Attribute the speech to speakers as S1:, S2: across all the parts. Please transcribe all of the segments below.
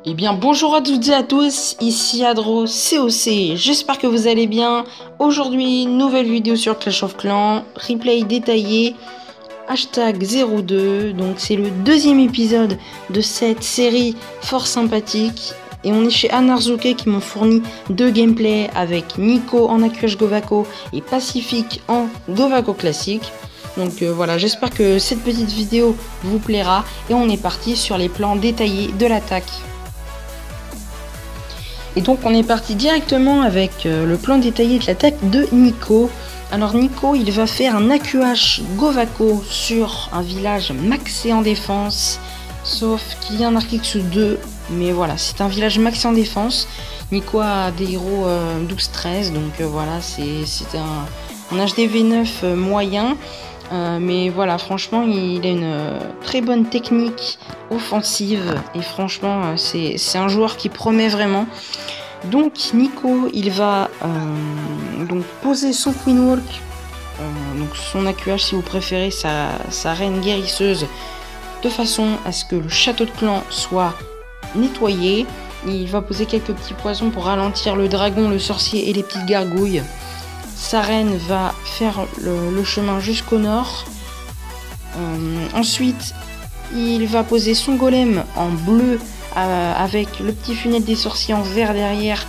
S1: Eh bien bonjour à toutes et à tous, ici Adro COC, j'espère que vous allez bien. Aujourd'hui, nouvelle vidéo sur Clash of Clans, replay détaillé, hashtag 02, donc c'est le deuxième épisode de cette série fort sympathique. Et on est chez Anarzuke qui m'ont fourni deux gameplays avec Nico en AQH Govako et Pacific en Govako classique. Donc voilà, j'espère que cette petite vidéo vous plaira et on est parti sur les plans détaillés de l'attaque. Et donc on est parti directement avec le plan détaillé de l'attaque de Nico. Alors Nico, il va faire un AQH Govako sur un village maxé en défense, sauf qu'il y a un Arkixu 2, mais voilà, c'est un village maxé en défense. Nico a des héros 12-13, donc voilà, c'est un HDV9 moyen. Mais voilà, franchement, il a une très bonne technique offensive et franchement, c'est un joueur qui promet vraiment. Donc Nico, il va donc poser son Queen Walk, donc son AQH si vous préférez, sa reine guérisseuse, de façon à ce que le château de clan soit nettoyé. Il va poser quelques petits poisons pour ralentir le dragon, le sorcier et les petites gargouilles. Sa reine va faire le chemin jusqu'au nord. Ensuite, il va poser son golem en bleu avec le petit funnel des sorciers en vert derrière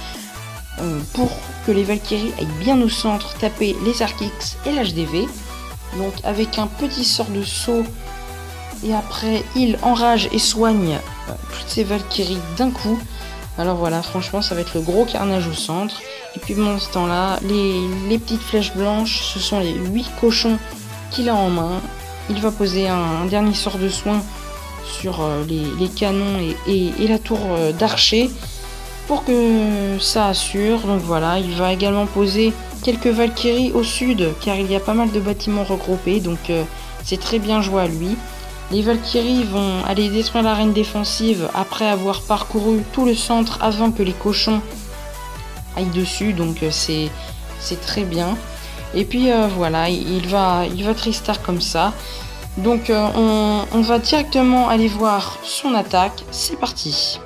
S1: pour que les Valkyries aillent bien au centre taper les Arkix et l'HDV. Donc avec un petit sort de saut, et après il enrage et soigne toutes ces Valkyries d'un coup. Alors voilà, franchement ça va être le gros carnage au centre. Et puis pendant ce temps là, les petites flèches blanches, ce sont les 8 cochons qu'il a en main. Il va poser un dernier sort de soin sur les canons et la tour d'archer pour que ça assure. Donc voilà, il va également poser quelques Valkyries au sud car il y a pas mal de bâtiments regroupés, donc c'est très bien joué à lui. Les Valkyries vont aller détruire l'arène défensive après avoir parcouru tout le centre avant que les cochons aillent dessus, donc c'est très bien. Et puis voilà, il va tristar comme ça. Donc on va directement aller voir son attaque, c'est parti.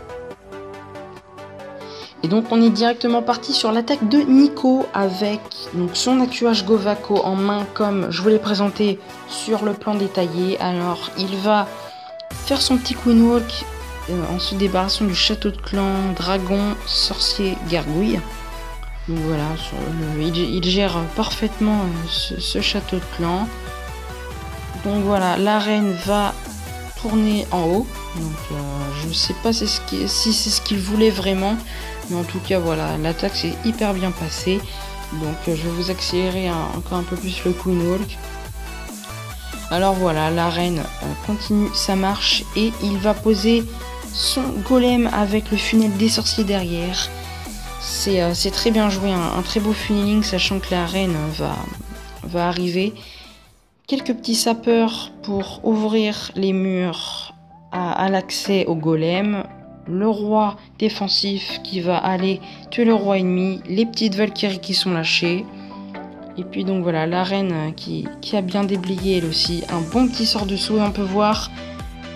S1: Et donc on est directement parti sur l'attaque de Nico avec donc, son AQH Govako en main comme je vous l'ai présenté sur le plan détaillé. Alors il va faire son petit Queen Walk en se débarrassant du château de clan, dragon, sorcier, gargouille. Donc voilà, il gère parfaitement ce château de clan. Donc voilà, l'arène va tourner en haut. Donc je sais pas si c'est ce qu'il voulait vraiment. Mais en tout cas voilà, l'attaque s'est hyper bien passée. Donc je vais vous accélérer encore un peu plus le Queen Walk. Alors voilà, l'arène continue sa marche et il va poser son golem avec le funnel des sorciers derrière. C'est très bien joué, un très beau funneling, sachant que la reine va arriver. Quelques petits sapeurs pour ouvrir les murs à l'accès au golem. Le roi défensif qui va aller tuer le roi ennemi. Les petites Valkyries qui sont lâchées. Et puis donc voilà, la reine qui a bien déblayé elle aussi. Un bon petit sort de saut. On peut voir,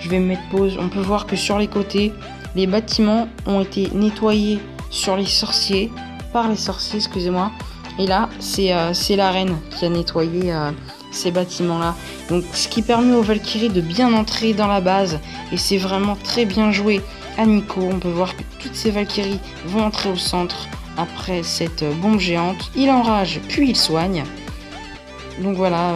S1: je vais me mettre pause, on peut voir que sur les côtés, les bâtiments ont été nettoyés sur les sorciers, par les sorciers, excusez-moi. Et là, c'est la reine qui a nettoyé ces bâtiments-là. Donc, ce qui permet aux Valkyries de bien entrer dans la base. Et c'est vraiment très bien joué à Nico. On peut voir que toutes ces Valkyries vont entrer au centre après cette bombe géante. Il enrage, puis il soigne. Donc voilà,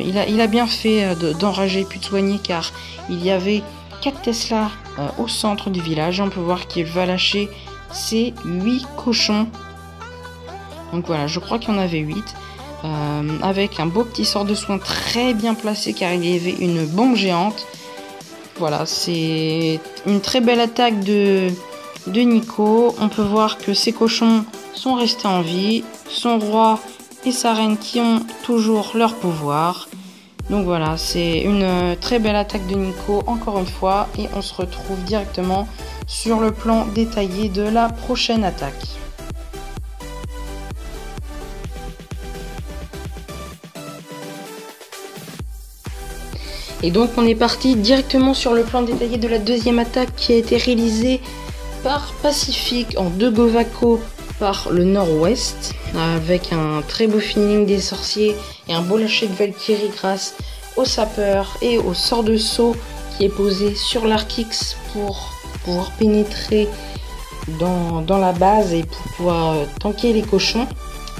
S1: il a bien fait d'enrager puis de soigner car il y avait 4 Tesla au centre du village. On peut voir qu'il va lâcher ces 8 cochons. Donc voilà, je crois qu'il y en avait 8. Avec un beau petit sort de soin très bien placé car il y avait une bombe géante. Voilà, c'est une très belle attaque de Nico. On peut voir que ces cochons sont restés en vie. Son roi et sa reine qui ont toujours leur pouvoir. Donc voilà, c'est une très belle attaque de Nico encore une fois. Et on se retrouve directement sur le plan détaillé de la prochaine attaque. Et donc on est parti directement sur le plan détaillé de la deuxième attaque qui a été réalisée par Pacific en 2 Govako par le nord-ouest, avec un très beau feeling des sorciers et un beau lâcher de Valkyrie grâce au sapeur et au sort de saut qui est posé sur l'arc X pour pouvoir pénétrer dans la base et pour pouvoir tanker les cochons.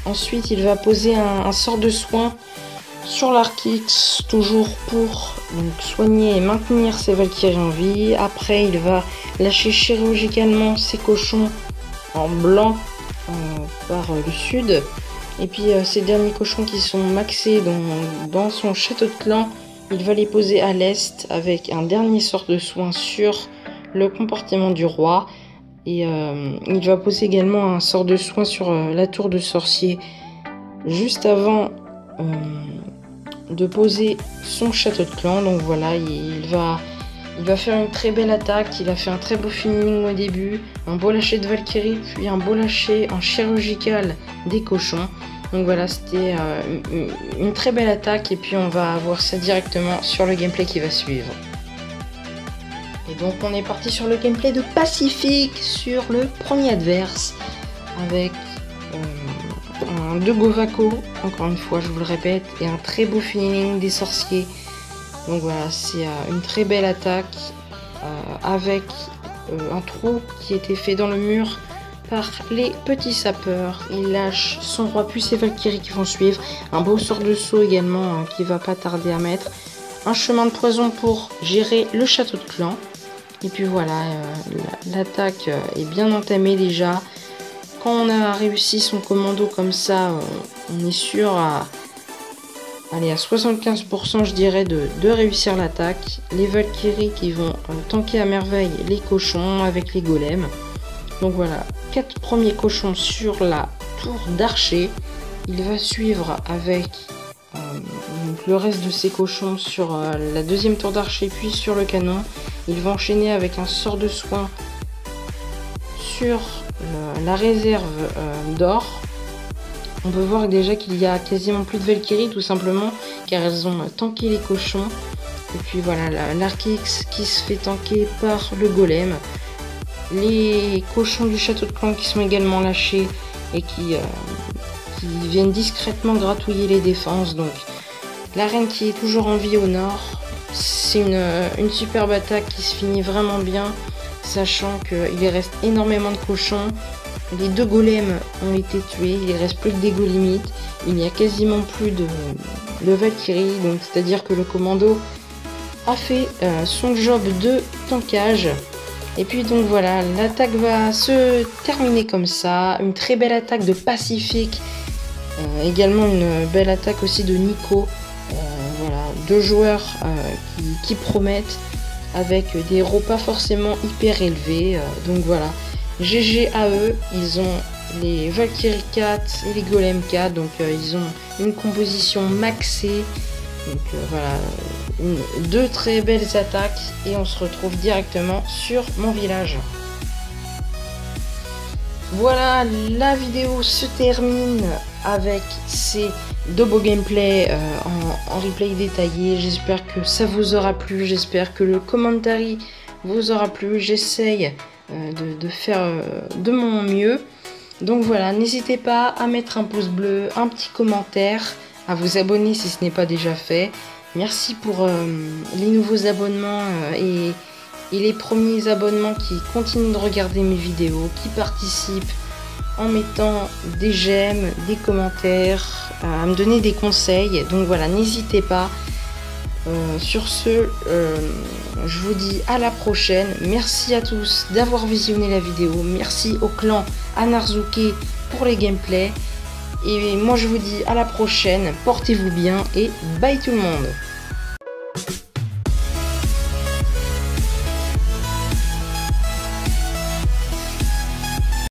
S1: Ensuite il va poser un sort de soin sur l'arc X, toujours pour donc, soigner et maintenir ses Valkyries en vie. Après il va lâcher chirurgicalement ses cochons en blanc par le sud. Et puis ces derniers cochons qui sont maxés dans son château de clan, il va les poser à l'est avec un dernier sort de soin sur le comportement du roi. Et il va poser également un sort de soin sur la tour de sorcier juste avant de poser son château de clan. Donc voilà, il va faire une très belle attaque. Il a fait un très beau feeling au début, un beau lâcher de Valkyrie, puis un beau lâcher en chirurgical des cochons. Donc voilà, c'était une très belle attaque et puis on va voir ça directement sur le gameplay qui va suivre. Et donc on est parti sur le gameplay de Pacific sur le premier adverse avec un 2 Govako, encore une fois je vous le répète, et un très beau feeling des sorciers. Donc voilà, c'est une très belle attaque avec un trou qui a été fait dans le mur par les petits sapeurs. Il lâche son roi puis ses Valkyries qui vont suivre. Un beau sort de saut également qui va pas tarder à mettre. Un chemin de poison pour gérer le château de clan. Et puis voilà, l'attaque est bien entamée déjà. Quand on a réussi son commando comme ça, on est sûr à 75% je dirais de réussir l'attaque. Les Valkyries qui vont tanker à merveille les cochons avec les golems. Donc voilà, 4 premiers cochons sur la tour d'archer. Il va suivre avec donc le reste de ses cochons sur la deuxième tour d'archer puis sur le canon. Il va enchaîner avec un sort de soin sur la réserve d'or. On peut voir déjà qu'il y a quasiment plus de Valkyries tout simplement car elles ont tanké les cochons. Et puis voilà, l'arc X qui se fait tanker par le golem. Les cochons du château de clan qui sont également lâchés et qui viennent discrètement gratouiller les défenses. Donc la reine qui est toujours en vie au nord. C'est une superbe attaque qui se finit vraiment bien, sachant qu'il reste énormément de cochons. Les 2 golems ont été tués, il ne reste plus que des golemites. Il n'y a quasiment plus de Valkyrie, donc c'est-à-dire que le commando a fait son job de tankage. Et puis donc voilà, l'attaque va se terminer comme ça. Une très belle attaque de Pacific. Également une belle attaque aussi de Nico. Voilà, 2 joueurs qui promettent avec des héros pas forcément hyper élevés. Donc voilà, GG à eux. Ils ont les Valkyrie 4 et les Golem 4. Donc ils ont une composition maxée. Donc voilà, 2 très belles attaques et on se retrouve directement sur mon village. Voilà, la vidéo se termine avec ces 2 beaux gameplays en replay détaillé. J'espère que ça vous aura plu, j'espère que le commentary vous aura plu. J'essaye de faire de mon mieux. Donc voilà, n'hésitez pas à mettre un pouce bleu, un petit commentaire, à vous abonner si ce n'est pas déjà fait. Merci pour les nouveaux abonnements et les premiers abonnements qui continuent de regarder mes vidéos, qui participent en mettant des j'aime, des commentaires, à me donner des conseils. Donc voilà, n'hésitez pas. Sur ce, je vous dis à la prochaine. Merci à tous d'avoir visionné la vidéo. Merci au clan Anarzuke pour les gameplays. Et moi je vous dis à la prochaine. Portez-vous bien et bye tout le monde.